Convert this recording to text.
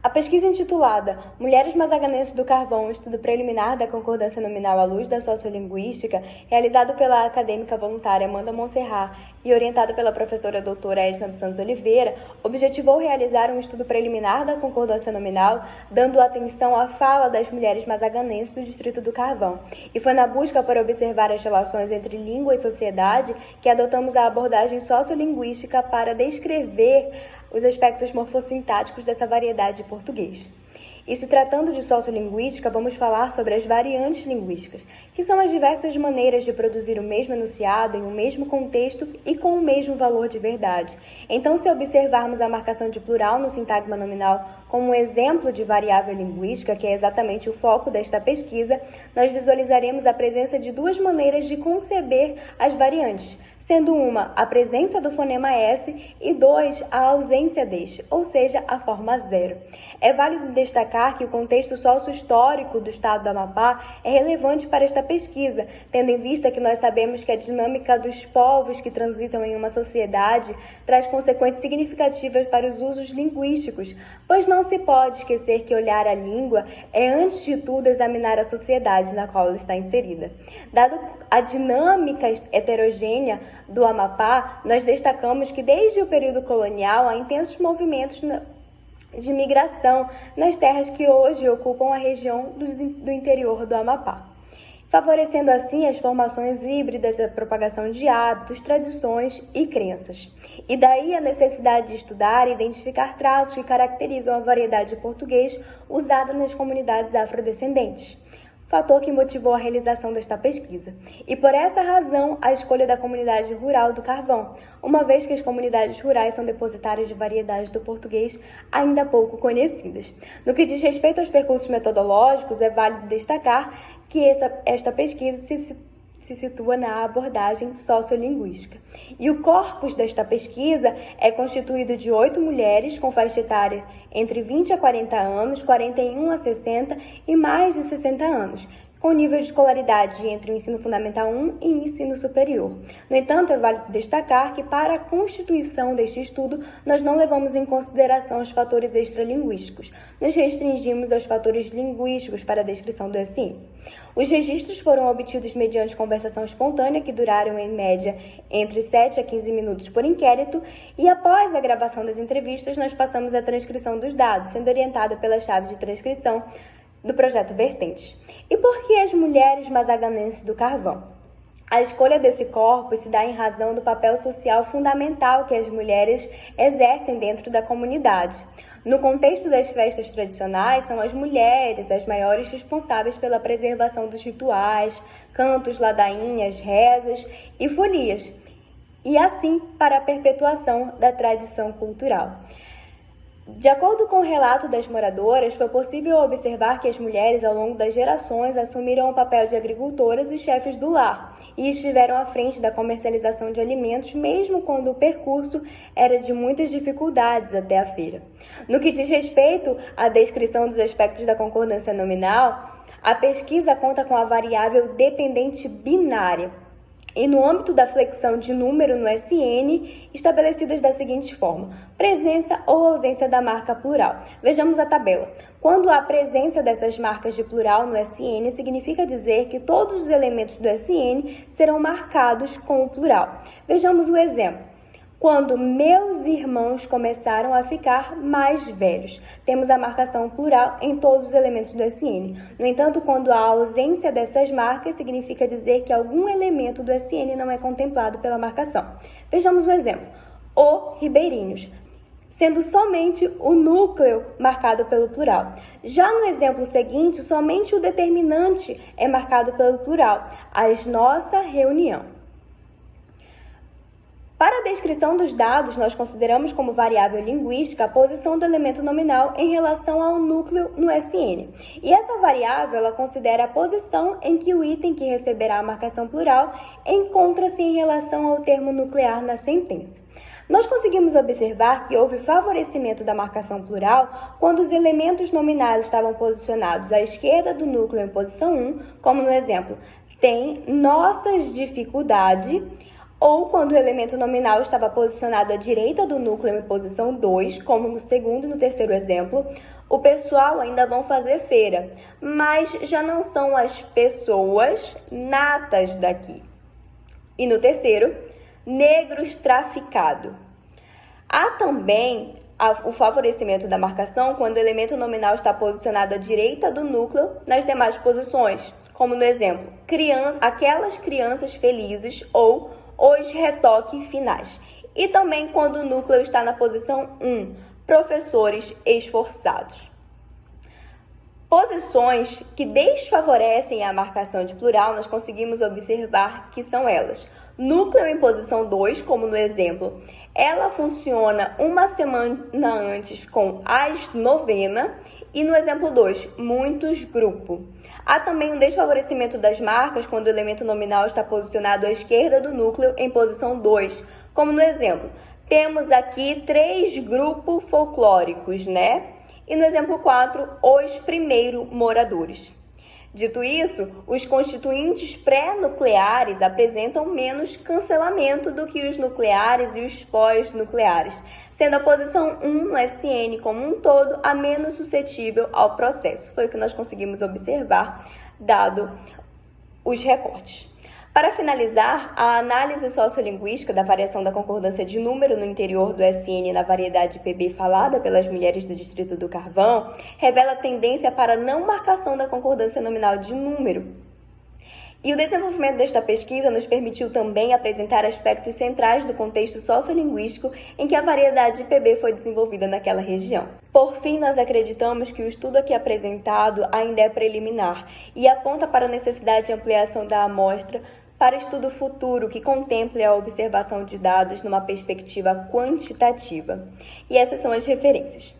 A pesquisa intitulada Mulheres Mazaganenses do Carvão, estudo preliminar da concordância nominal à luz da sociolinguística, realizado pela acadêmica voluntária Amanda Monserrat e orientado pela professora doutora Edna dos Santos Oliveira, objetivou realizar um estudo preliminar da concordância nominal, dando atenção à fala das mulheres mazaganenses do Distrito do Carvão. E foi na busca por observar as relações entre língua e sociedade que adotamos a abordagem sociolinguística para descrever os aspectos morfossintáticos dessa variedade de português. E se tratando de sociolinguística, vamos falar sobre as variantes linguísticas, que são as diversas maneiras de produzir o mesmo enunciado em um mesmo contexto e com o mesmo valor de verdade. Então, se observarmos a marcação de plural no sintagma nominal como um exemplo de variável linguística, que é exatamente o foco desta pesquisa, nós visualizaremos a presença de duas maneiras de conceber as variantes, sendo uma a presença do fonema S e dois a ausência deste, ou seja, a forma zero. É válido destacar que o contexto sócio-histórico do estado do Amapá é relevante para esta pesquisa, tendo em vista que nós sabemos que a dinâmica dos povos que transitam em uma sociedade traz consequências significativas para os usos linguísticos, pois não se pode esquecer que olhar a língua é, antes de tudo, examinar a sociedade na qual ela está inserida. Dado a dinâmica heterogênea do Amapá, nós destacamos que desde o período colonial há intensos movimentos de migração nas terras que hoje ocupam a região do interior do Amapá, favorecendo assim as formações híbridas, a propagação de hábitos, tradições e crenças. E daí a necessidade de estudar e identificar traços que caracterizam a variedade de português usada nas comunidades afrodescendentes, fator que motivou a realização desta pesquisa. E por essa razão, a escolha da comunidade rural do Carvão, uma vez que as comunidades rurais são depositárias de variedades do português ainda pouco conhecidas. No que diz respeito aos percursos metodológicos, é válido destacar que esta pesquisa se situa na abordagem sociolinguística. E o corpus desta pesquisa é constituído de 8 mulheres com faixa etária entre 20 a 40 anos, 41 a 60 e mais de 60 anos, com nível de escolaridade entre o ensino fundamental 1 e ensino superior. No entanto, é válido destacar que para a constituição deste estudo, nós não levamos em consideração os fatores extralinguísticos. Nos restringimos aos fatores linguísticos para a descrição do SI. Os registros foram obtidos mediante conversação espontânea, que duraram, em média, entre 7 a 15 minutos por inquérito, e após a gravação das entrevistas, nós passamos à transcrição dos dados, sendo orientado pela chave de transcrição do projeto Vertentes. E por que as mulheres mazaganenses do Carvão? A escolha desse corpo se dá em razão do papel social fundamental que as mulheres exercem dentro da comunidade. No contexto das festas tradicionais, são as mulheres as maiores responsáveis pela preservação dos rituais, cantos, ladainhas, rezas e folias, e assim para a perpetuação da tradição cultural. De acordo com o relato das moradoras, foi possível observar que as mulheres, ao longo das gerações, assumiram o papel de agricultoras e chefes do lar e estiveram à frente da comercialização de alimentos, mesmo quando o percurso era de muitas dificuldades até a feira. No que diz respeito à descrição dos aspectos da concordância nominal, a pesquisa conta com a variável dependente binária, e no âmbito da flexão de número no SN, estabelecidas da seguinte forma: presença ou ausência da marca plural. Vejamos a tabela. Quando há presença dessas marcas de plural no SN, significa dizer que todos os elementos do SN serão marcados com o plural. Vejamos o exemplo. Quando meus irmãos começaram a ficar mais velhos, temos a marcação plural em todos os elementos do SN. No entanto, quando há ausência dessas marcas, significa dizer que algum elemento do SN não é contemplado pela marcação. Vejamos o exemplo. O ribeirinhos, sendo somente o núcleo marcado pelo plural. Já no exemplo seguinte, somente o determinante é marcado pelo plural. As nossa reunião. Para a descrição dos dados, nós consideramos como variável linguística a posição do elemento nominal em relação ao núcleo no SN. E essa variável, ela considera a posição em que o item que receberá a marcação plural encontra-se em relação ao termo nuclear na sentença. Nós conseguimos observar que houve favorecimento da marcação plural quando os elementos nominais estavam posicionados à esquerda do núcleo em posição 1, como no exemplo, tem nossas dificuldades, ou quando o elemento nominal estava posicionado à direita do núcleo em posição 2, como no segundo e no terceiro exemplo, O pessoal ainda vão fazer feira, mas já não são as pessoas natas daqui. E no terceiro, negros traficado. Há também o favorecimento da marcação quando o elemento nominal está posicionado à direita do núcleo nas demais posições, como no exemplo, aquelas crianças felizes ou os retoques finais. E também quando o núcleo está na posição 1, professores esforçados. Posições que desfavorecem a marcação de plural, nós conseguimos observar que são elas. Núcleo em posição 2, como no exemplo, ela funciona uma semana antes com as novena, e no exemplo 2, muitos grupo. Há também um desfavorecimento das marcas quando o elemento nominal está posicionado à esquerda do núcleo em posição 2, como no exemplo, temos aqui 3 grupos folclóricos, né? E no exemplo 4, os primeiros moradores. Dito isso, os constituintes pré-nucleares apresentam menos cancelamento do que os nucleares e os pós-nucleares, sendo a posição 1 no SN como um todo a menos suscetível ao processo. Foi o que nós conseguimos observar, dado os recortes. Para finalizar, a análise sociolinguística da variação da concordância de número no interior do SN na variedade PB falada pelas mulheres do Distrito do Carvão revela tendência para não marcação da concordância nominal de número. E o desenvolvimento desta pesquisa nos permitiu também apresentar aspectos centrais do contexto sociolinguístico em que a variedade PB foi desenvolvida naquela região. Por fim, nós acreditamos que o estudo aqui apresentado ainda é preliminar e aponta para a necessidade de ampliação da amostra para estudo futuro que contemple a observação de dados numa perspectiva quantitativa. E essas são as referências.